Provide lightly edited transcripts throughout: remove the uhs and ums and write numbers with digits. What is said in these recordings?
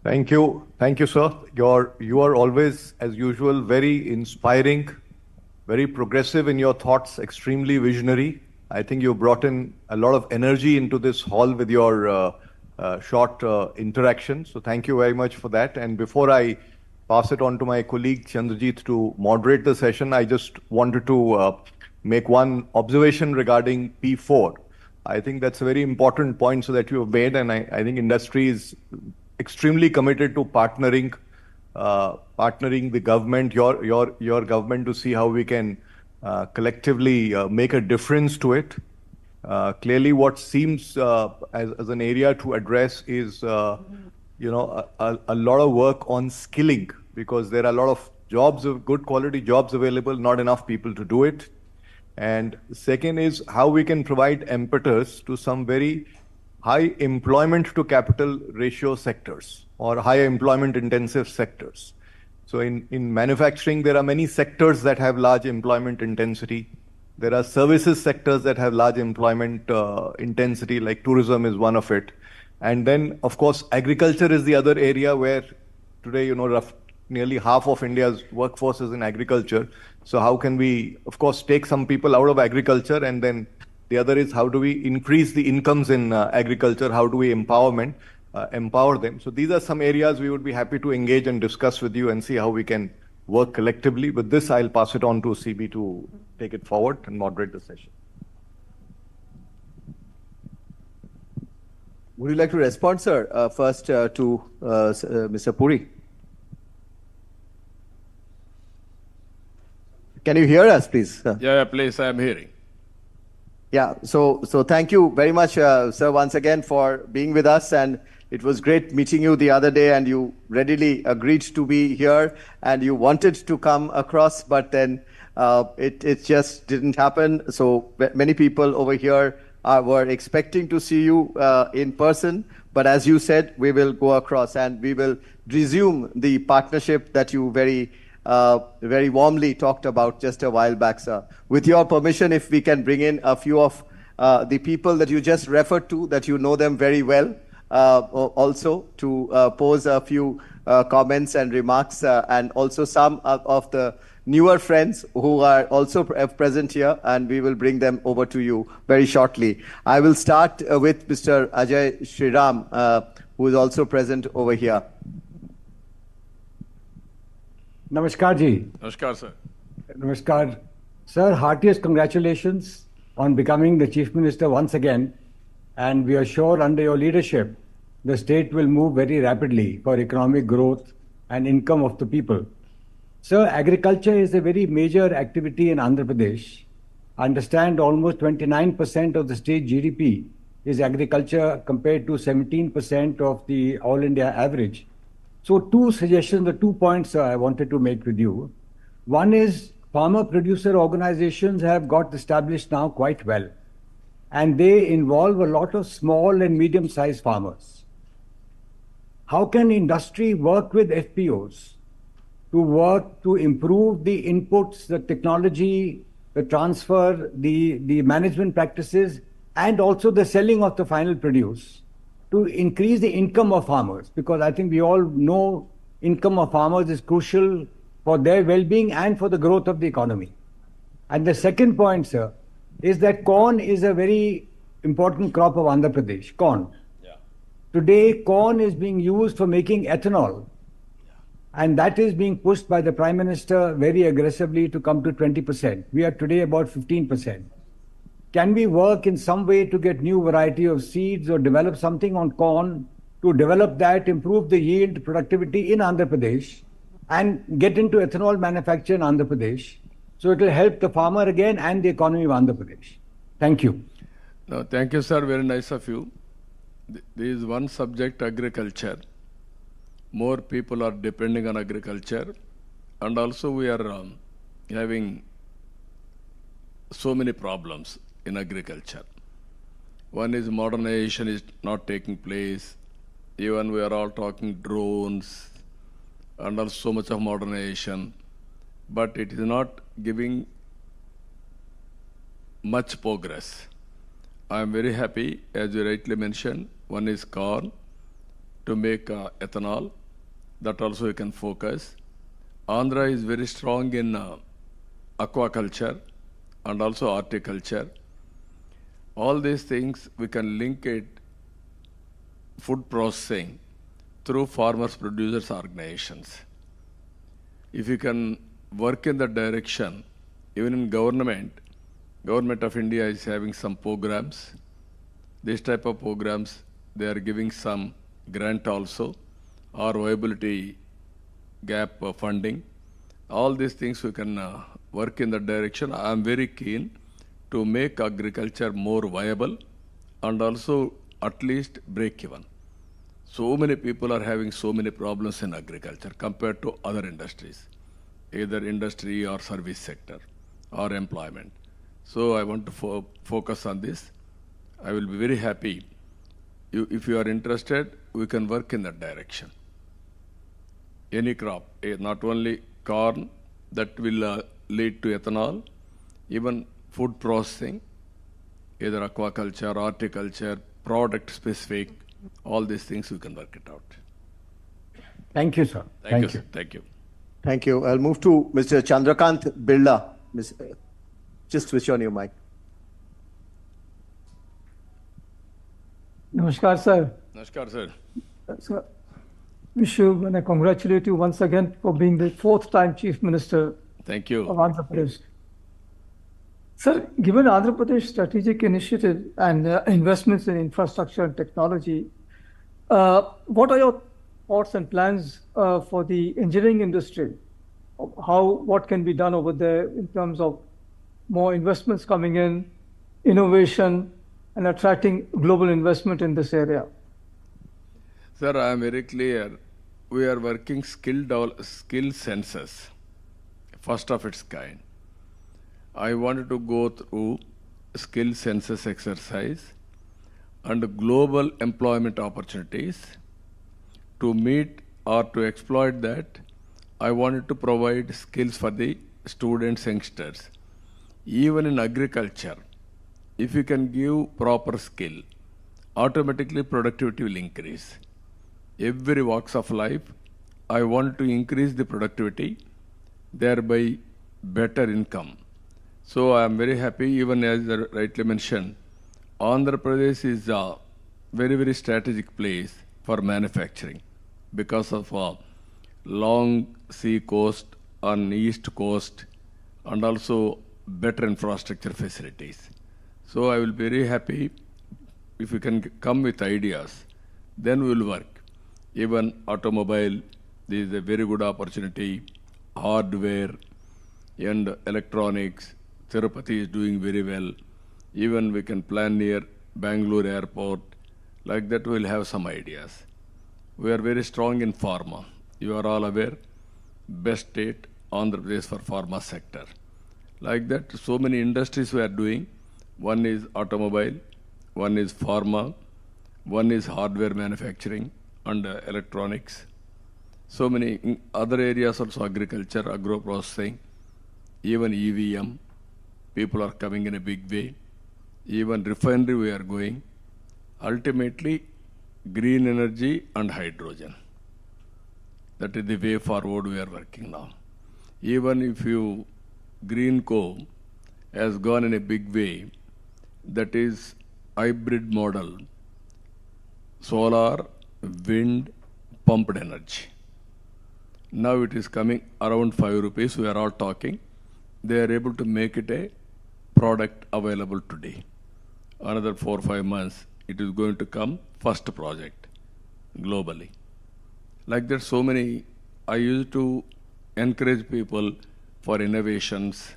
Thank you, sir. You are always, as usual, very inspiring, very progressive in your thoughts, extremely visionary. I think you brought in a lot of energy into this hall with your short interaction. So thank you very much for that. And before I pass it on to my colleague Chandrajit to moderate the session, I just wanted to make one observation regarding P4. I think that's a very important point so that you have made, and I think industry is extremely committed to partnering the government, your government, to see how we can collectively make a difference to it. Clearly, what seems as an area to address is a lot of work on skilling, because there are a lot of jobs, of good quality jobs available, not enough people to do it. And second is how we can provide impetus to some very high employment to capital ratio sectors or high employment intensive sectors. So in manufacturing, there are many sectors that have large employment intensity. There are services sectors that have large employment intensity, like tourism is one of it. And then, of course, agriculture is the other area where today, nearly half of India's workforce is in agriculture. So how can we, of course, take some people out of agriculture, and then the other is how do we increase the incomes in agriculture? How do we empower them? So these are some areas we would be happy to engage and discuss with you and see how we can work collectively. With this, I'll pass it on to CB to take it forward and moderate the session. Would you like to respond, sir, first to Mr. Puri? Can you hear us, please? Yeah, please, I am hearing. Yeah, so thank you very much, sir, once again for being with us. And it was great meeting you the other day, and you readily agreed to be here, and you wanted to come across, but then it just didn't happen. So many people over here were expecting to see you in person. But as you said, we will go across and we will resume the partnership that you very warmly talked about just a while back, sir. With your permission, if we can bring in a few of the people that you just referred to, that you know them very well, also to pose a few comments and remarks, and also some of the newer friends who are also present here, and we will bring them over to you very shortly. I will start with Mr. Ajay Shriram, who is also present over here. Namaskar ji. Namaskar, sir. Namaskar. Sir, heartiest congratulations on becoming the Chief Minister once again. And we are sure under your leadership, the state will move very rapidly for economic growth and income of the people. Sir, agriculture is a very major activity in Andhra Pradesh. I understand almost 29% of the state GDP is agriculture compared to 17% of the all India average. So two suggestions, the 2 points I wanted to make with you. One is farmer producer organizations have got established now quite well, and they involve a lot of small and medium-sized farmers. How can industry work with FPOs to improve the inputs, the technology, the transfer, the management practices, and also the selling of the final produce, to increase the income of farmers? Because I think we all know income of farmers is crucial for their well-being and for the growth of the economy. And the second point, sir, is that corn is a very important crop of Andhra Pradesh, corn. Yeah. Today, corn is being used for making ethanol. Yeah. And that is being pushed by the Prime Minister very aggressively to come to 20%. We are today about 15%. Can we work in some way to get new variety of seeds or develop something on corn to develop that, improve the yield, productivity in Andhra Pradesh, and get into ethanol manufacture in Andhra Pradesh? So it will help the farmer again and the economy of Andhra Pradesh. Thank you. No, thank you, sir. Very nice of you. There is one subject, agriculture. More people are depending on agriculture. And also we are having so many problems in agriculture. One is modernization is not taking place. Even we are all talking drones and also so much of modernization, but it is not giving much progress. I am very happy, as you rightly mentioned, one is corn, to make ethanol. That also you can focus. Andhra is very strong in aquaculture and also horticulture. All these things we can link it food processing through farmers producers organizations. If you can work in that direction, even in government of India is having some programs. This type of programs, they are giving some grant also, or viability gap funding. All these things we can work in that direction. I am very keen to make agriculture more viable and also at least break even. So many people are having so many problems in agriculture compared to other industries, either industry or service sector or employment. So I want to focus on this. I will be very happy. If you are interested, we can work in that direction. Any crop, not only corn, that will lead to ethanol, even food processing, either aquaculture, horticulture, product specific, all these things we can work it out. Thank you, sir. Thank you, sir. Thank you. Thank you. I'll move to Mr. Chandrakant Birla. Just switch on your mic. Namaskar, sir. Namaskar, sir. Sir, wish you and I congratulate you once again for being the fourth time Chief Minister Thank you. of Andhra Pradesh. Sir, given Andhra Pradesh strategic initiative and investments in infrastructure and technology, what are your thoughts and plans for the engineering industry? What can be done over there in terms of more investments coming in, innovation, and attracting global investment in this area? Sir, I am very clear. We are working skill census, first of its kind. I wanted to go through skill census exercise and global employment opportunities. To meet or to exploit that, I wanted to provide skills for the students, youngsters. Even in agriculture, if you can give proper skill, automatically productivity will increase. Every walks of life, I want to increase the productivity, thereby better income. So I am very happy, even as rightly mentioned, Andhra Pradesh is a very, very strategic place for manufacturing because of a long sea coast on east coast and also better infrastructure facilities. So I will be very happy if you can come with ideas, then we will work. Even automobile, this is a very good opportunity, hardware and electronics, Tirupati is doing very well. Even we can plan near Bangalore airport, like that we will have some ideas. We are very strong in pharma. You are all aware, best state, Andhra Pradesh for pharma sector. Like that, so many industries we are doing. One is automobile, one is pharma, one is hardware manufacturing and electronics. So many other areas also, agriculture, agro-processing, even EVM. People are coming in a big way. Even refinery we are going. Ultimately, green energy and hydrogen. That is the way forward we are working now. Even if you green coal has gone in a big way, that is hybrid model, solar, wind, pumped energy. Now it is coming around 5 rupees, we are all talking. They are able to make it a product available today. Another 4 or 5 months, it is going to come first project globally. Like that, so many, I used to encourage people for innovations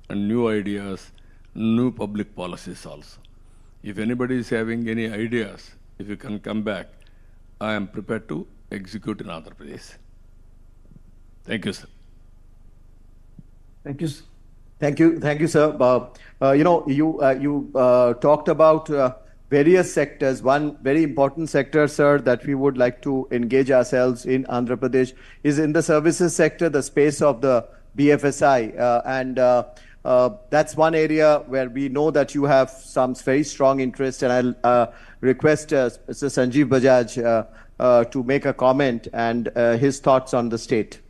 and new ideas, new public policies also. If anybody is having any ideas, if you can come back, I am prepared to execute in Andhra Pradesh. Thank you, sir. Thank you, sir. Thank you, sir. You talked about various sectors. One very important sector, sir, that we would like to engage ourselves in Andhra Pradesh is in the services sector, the space of the BFSI. That's one area where we know that you have some very strong interest. And I'll request Mr. Sanjeev Bajaj to make a comment and his thoughts on the state.